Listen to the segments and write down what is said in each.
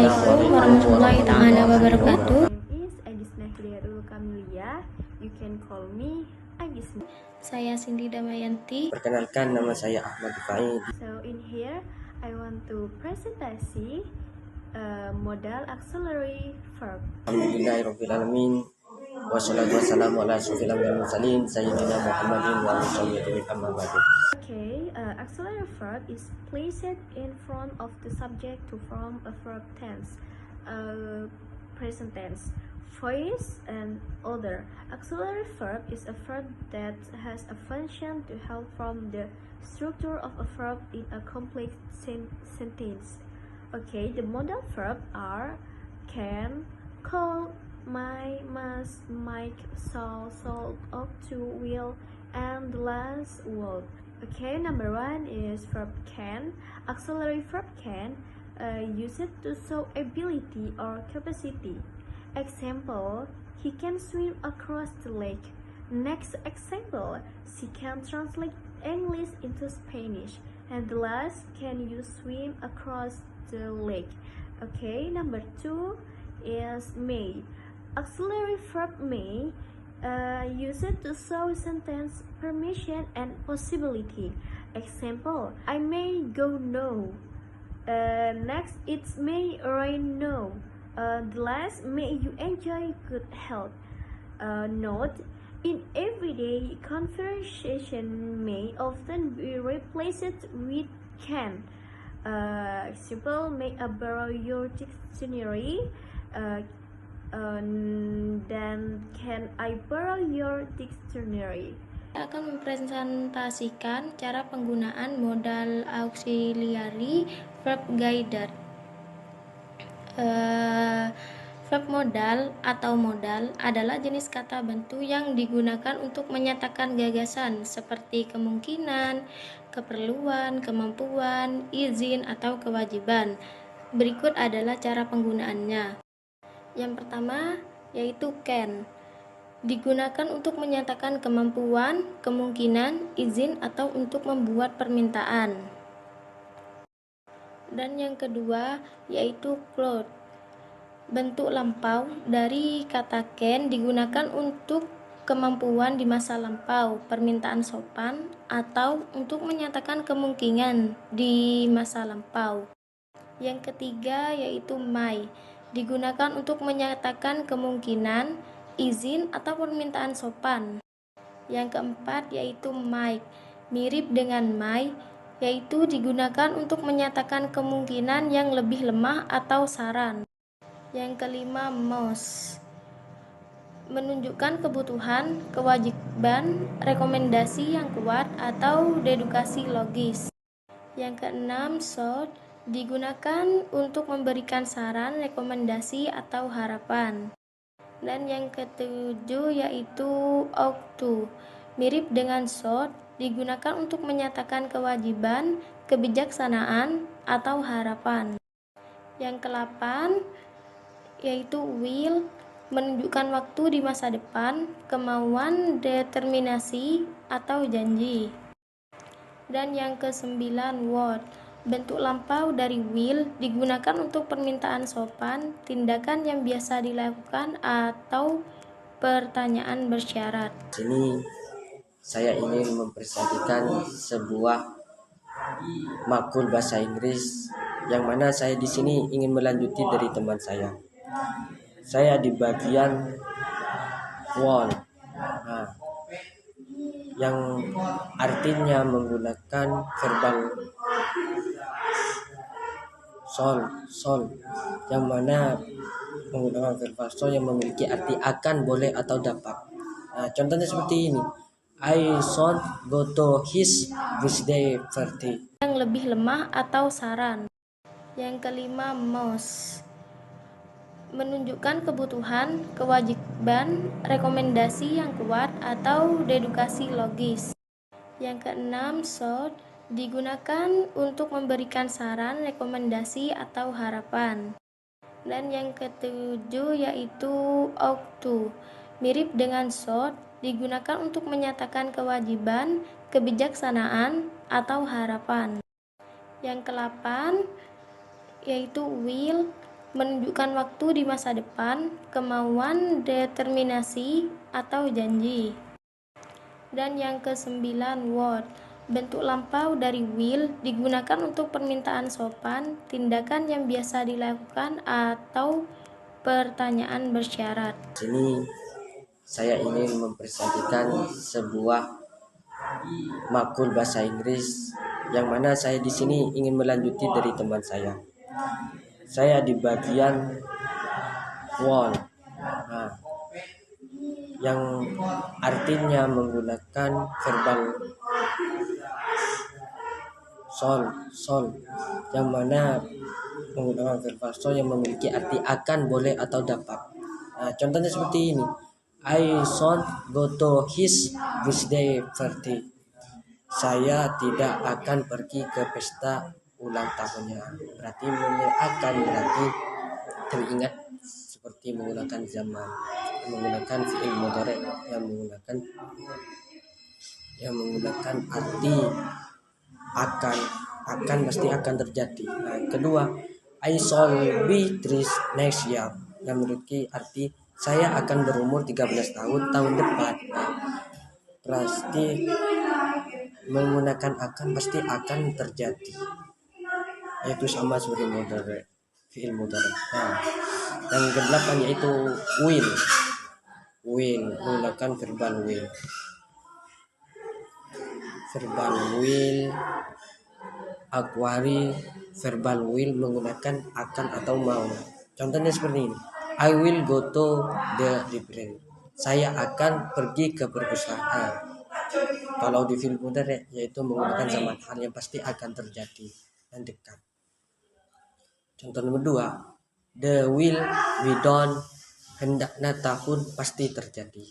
Assalamualaikum warahmatullahi taala wabarakatuh. Is Agisna Hidayatul Kamilia. You can call me Agisna. Saya Cindy Damayanti. Perkenalkan, nama saya Ahmad Faid. So in here I want to presentasi modal auxiliary verb. Alhamdulillahirrahmanirrahim. Wassalatu wassalamu ala asyrofil anbiya'i wal mursalin Sayyidina Muhammadin wa ala alihi amma ba'du. Okay, auxiliary verb is placed in front of the subject to form a verb tense, present tense, voice, and other. Auxiliary verb is a verb that has a function to help from the structure of a verb in a complex sentence. Okay, the modal verb are can, call, might, must, might, shall, ought to, will, and the last word. Okay, number one is verb can. Auxiliary verb can used to show ability or capacity. Example, he can swim across the lake. Next example, she can translate English into Spanish. And the last, can you swim across the lake? Okay, number two is may. Auxiliary verb may used to show sentence permission and possibility. Example, I may go no. Next, it's may rain no. The last, may you enjoy good health. Note, in everyday conversation may often be replaced with can. Example, may I borrow your dictionary? Dan can I borrow your dictionary? Saya akan mempresentasikan cara penggunaan modal auxiliary verb guider. Verb modal atau modal adalah jenis kata bantu yang digunakan untuk menyatakan gagasan seperti kemungkinan, keperluan, kemampuan, izin, atau kewajiban. Berikut adalah cara penggunaannya. Yang pertama yaitu can, digunakan untuk menyatakan kemampuan, kemungkinan, izin, atau untuk membuat permintaan. Dan yang kedua yaitu cloud, bentuk lampau dari kata can, digunakan untuk kemampuan di masa lampau, permintaan sopan, atau untuk menyatakan kemungkinan di masa lampau. Yang ketiga yaitu may, digunakan untuk menyatakan kemungkinan, izin, atau permintaan sopan. Yang keempat yaitu might, mirip dengan may, yaitu digunakan untuk menyatakan kemungkinan yang lebih lemah atau saran. Yang kelima must, menunjukkan kebutuhan, kewajiban, rekomendasi yang kuat, atau dedukasi logis. Yang keenam should, digunakan untuk memberikan saran, rekomendasi, atau harapan. Dan yang ketujuh yaitu ought to, mirip dengan should, digunakan untuk menyatakan kewajiban, kebijaksanaan, atau harapan. Yang kedelapan yaitu will, menunjukkan waktu di masa depan, kemauan, determinasi, atau janji. Dan yang kesembilan would, bentuk lampau dari will, digunakan untuk permintaan sopan, tindakan yang biasa dilakukan, atau pertanyaan bersyarat. Sini saya ingin mempresentasikan sebuah makul bahasa Inggris yang mana saya di sini ingin melanjuti dari teman saya. Saya di bagian want, yang artinya menggunakan verbal sol, yang mana menggunakan verbal sol yang memiliki arti akan, boleh, atau dapat. Contohnya seperti ini. I should go to his birthday party. Yang lebih lemah atau saran. Yang kelima must, menunjukkan kebutuhan, kewajiban, rekomendasi yang kuat, atau dedukasi logis. Yang keenam should, digunakan untuk memberikan saran, rekomendasi, atau harapan. Dan yang ketujuh yaitu ought to, mirip dengan should, digunakan untuk menyatakan kewajiban, kebijaksanaan, atau harapan. Yang kedelapan yaitu will, menunjukkan waktu di masa depan, kemauan, determinasi, atau janji. Dan yang ke-9, what. Bentuk lampau dari will digunakan untuk permintaan sopan, tindakan yang biasa dilakukan, atau pertanyaan bersyarat. Sini saya ingin mempresentasikan sebuah makul bahasa Inggris yang mana saya di sini ingin melanjuti dari teman saya. Saya di bagian wall. Nah, yang artinya menggunakan verbal sol yang mana menggunakan verbal sol yang memiliki arti akan, boleh, atau dapat. Nah, contohnya seperti ini. I shan't go to his birthday party. Saya tidak akan pergi ke pesta ulang tahunnya. Berarti akan berarti teringat seperti menggunakan zaman, menggunakan fi'il mudhari yang menggunakan arti akan pasti akan terjadi. Nah, kedua, I shall be 3 next year yang memiliki arti saya akan berumur 13 tahun depan. Nah, pasti menggunakan akan pasti akan terjadi. Itu sama seperti mudhari, fi'il mudhari. Nah, yang kedelapan yaitu will menggunakan verbal will aquari verbal will menggunakan akan atau mau. Contohnya seperti ini. I will go to the library. Saya akan pergi ke perpustakaan. Kalau di fi'il mudhari yaitu menggunakan zaman hal yang pasti akan terjadi dan dekat. Contoh nomor 2, the will be done, hendaknya tahun pasti terjadi.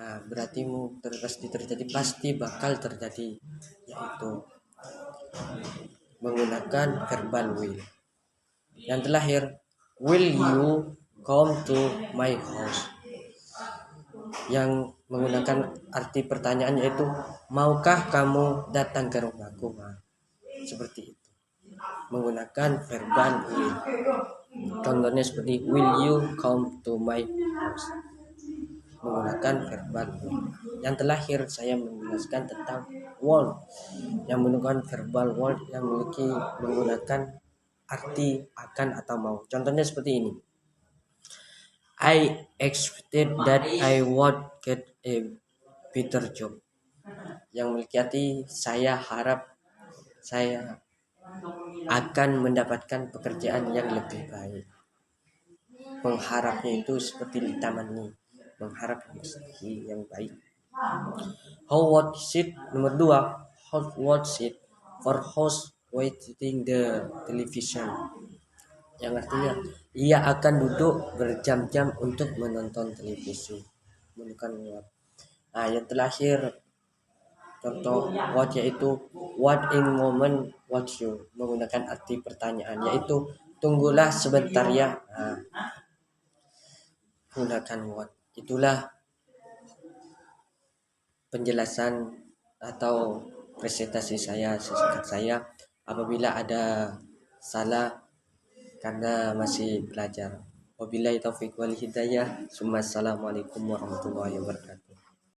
Nah, berarti pasti terjadi, pasti bakal terjadi, yaitu menggunakan verbal will. Yang terakhir, will you come to my house, yang menggunakan arti pertanyaan yaitu maukah kamu datang ke rumahku. Nah, seperti itu menggunakan verbal will. Contohnya seperti will you come to my house, menggunakan verbal will. Yang terakhir saya menjelaskan tentang word yang menggunakan verbal word yang menggunakan arti akan atau mau. Contohnya seperti ini. I expected that I would get a better job, yang memiliki arti saya harap saya akan mendapatkan pekerjaan yang lebih baik. Mengharapnya itu seperti ditamani, mengharap yang baik. How was it? Nomor 2, how was it for host watching the television, yang artinya ia akan duduk berjam-jam untuk menonton televisi. Bukan what. Nah, yang terakhir contoh what yaitu what in moment watch you, menggunakan arti pertanyaan yaitu tunggulah sebentar ya. Nah, gunakan what. Itulah penjelasan atau presentasi saya sesingkat saya. Apabila ada salah karena masih belajar. Wabillahi taufiq wal hidayah. Assalamualaikum warahmatullahi wabarakatuh.